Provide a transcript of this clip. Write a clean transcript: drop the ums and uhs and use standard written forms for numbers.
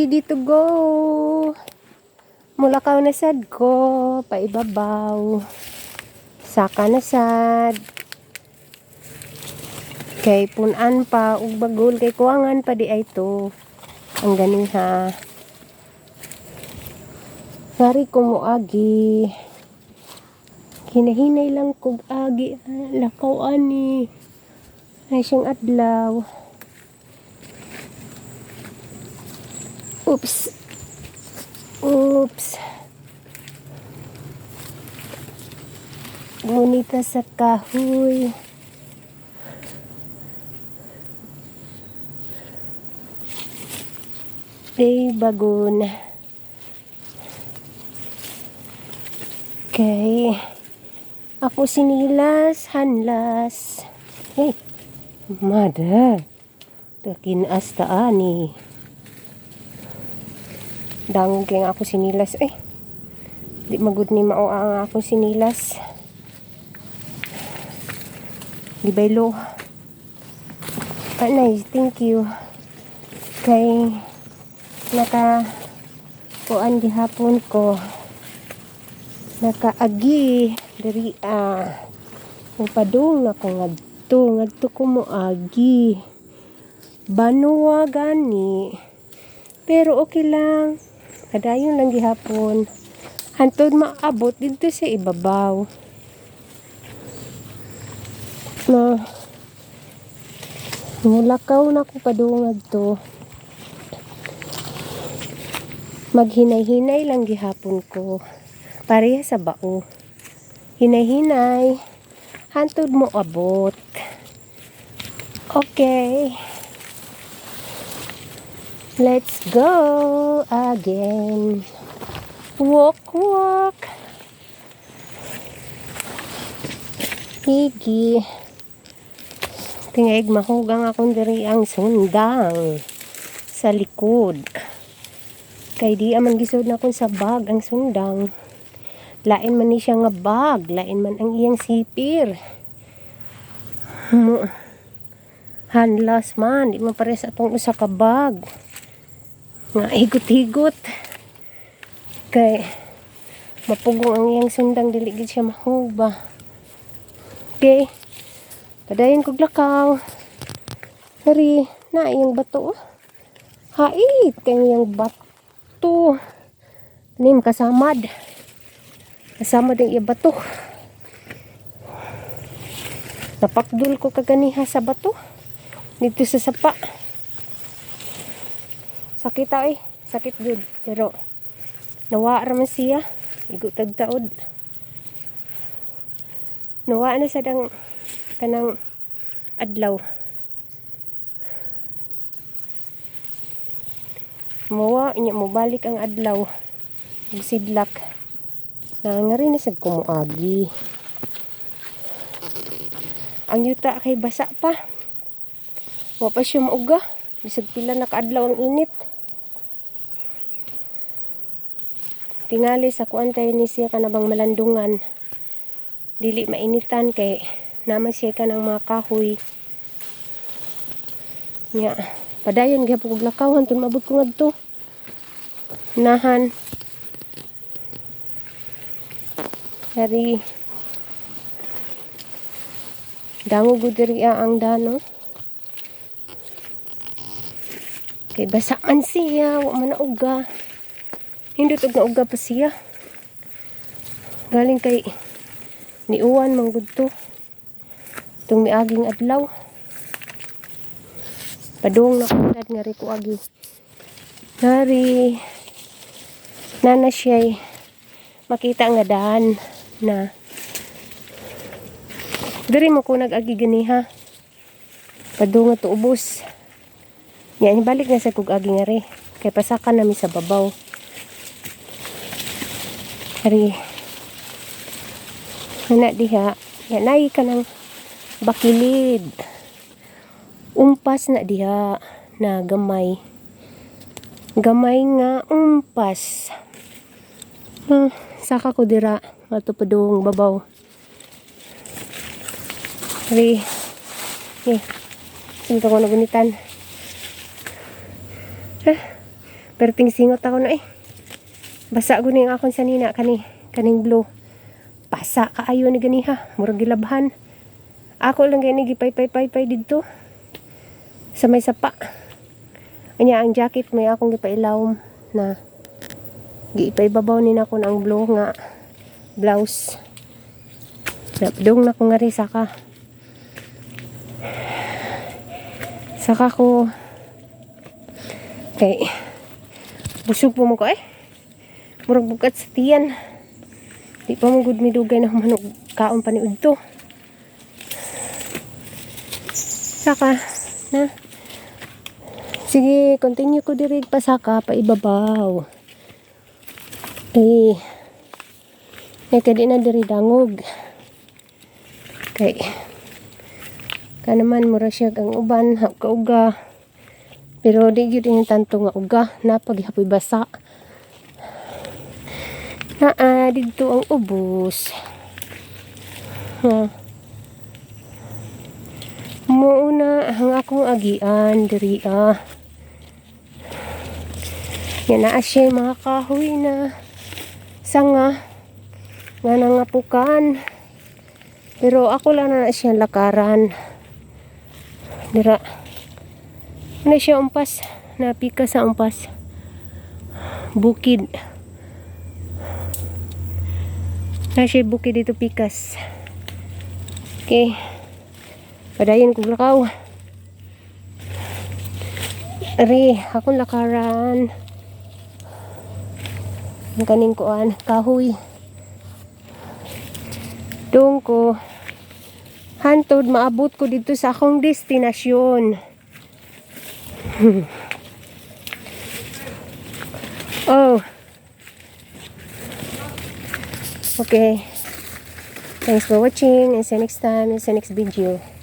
Ready to go. Mulakaw na sad ko. Paibabaw. Saka na sad. Kay punan pa. Ug bagol. Kay kuwangan pa di ay to. Ang ganiha. Sari ko mo agi. Hinahinay lang kog agi. Lakaw ani. Ay siyang adlaw. Oops. Oops. Ngunita sa kahoy. Day bagon. Okay. Ako sinilas, hanlas. Hey. Mother. Takinas taani. Dangog kaya ako sinilas. Di magud ni mao ang ako sinilas. Di baylo. Nice, thank you. Kay naka kuan gihapon ko. Nakaagi diri upadong na ko ngadto ko mo agi. Banwa gani. Pero okay lang. Kadayon lang gihapon. Hantod maabot dito sa ibabaw. Na mulakaw na ko padungad to. Maghinay-hinay lang gihapon ko. Pareha sa bao. Hinay-hinay. Hantod mo abot. Okay. Let's go again. Walk, walk. Higi. Tingay mahugang akong diri ang sundang sa likod. Kay di aman gisod na akong sa bag ang sundang. Lain man ni siya nga bag, lain man ang iyang sipir. Hanlas man, di man pares atong usa ka bag. Nga higot-higot. Kay mapugong ang iyang sundang, dili gid siya mahuba. Okay. Padayon kog lakaw. Hari, na iyang bato. Hait kay iyang bato. Nim kasamad. Kasamad ang iyang bato. Napakdul ko kaganiha sa bato. Dito sa sapa. Sakit sakit good. Pero nawa raman siya. Igo tagtaod. Nawa na sa dang kanang adlaw. Mawa inya mo balik ang adlaw. Sidlak. Nangari na sa kumuagi. Ang yuta kay basa pa. Wa pa siya mauga. Bisag pila na kaadlaw ang init. Tingali sa kuantay ni siya kanabang malandungan. Dili mainitan kay naman siya ka ng mga kahoy. Nya, padayon gyapon kog lakawan tun mabot ko ngadto. Nahan. Hari. Dango gud diri ang dano. Kay basa man siya, wa man nauga. Hindot og nauga pa siya. Galing kay niuwan man gud to. Tung miaging adlaw. Padung na kagad nga ri ko agi. Nari. Nana siya makita nga daan na. Diri mo ko nag-agi ganiha. Padung nga to ubos. Yan, balik na sa kog agi nga ri. Kay pasakan nami sa babaw. Hari. Ana diha. Yan, nahi ka ng bakilid. Umpas na diha na gamay. Gamay nga umpas. Saka ko dira. Ato padung babaw. Hari. Sige ko na gunitan. Perting singot ako na eh. Basa ko ning akong sanina kaning blue. Pasa kaayo ni ganiha, murag gilabhan. Ako lang gani gipay-pay didto. Sa may sapa. Anya ang jacket may akong gipailawom na giipay-babaw ni nako ang blue nga blouse. Dong na ko nga rin saka ko kay busog po mo ko eh. Murag bukat sa tiyan. Di pa mo gud midugay na humanog kaon pa ni udto. Saka na. Sige, continue ko diri pasaka pa ibabaw. Eh. Kadi na diri dangog. Kay ka naman mura siya ang uban kauga. Pero di gyud ini tanto nga uga na paghapoy basa. Dito ang ubos. Muna ang akong agian diri Yan na siya mga kahoy na sanga nga nangapukan. Pero ako lang na siya lakaran. Dira. Ano siya umpas? Napika sa umpas. Bukid. Na siya bukid dito pikas. Okay. Padayon ko lakaw. Ari, akong lakaran. Ang kaning kuan, kahoy. Doon ko hantod maabot ko dito sa akong destinasyon. Oh. Okay. Thanks for watching and see you next time in the next video.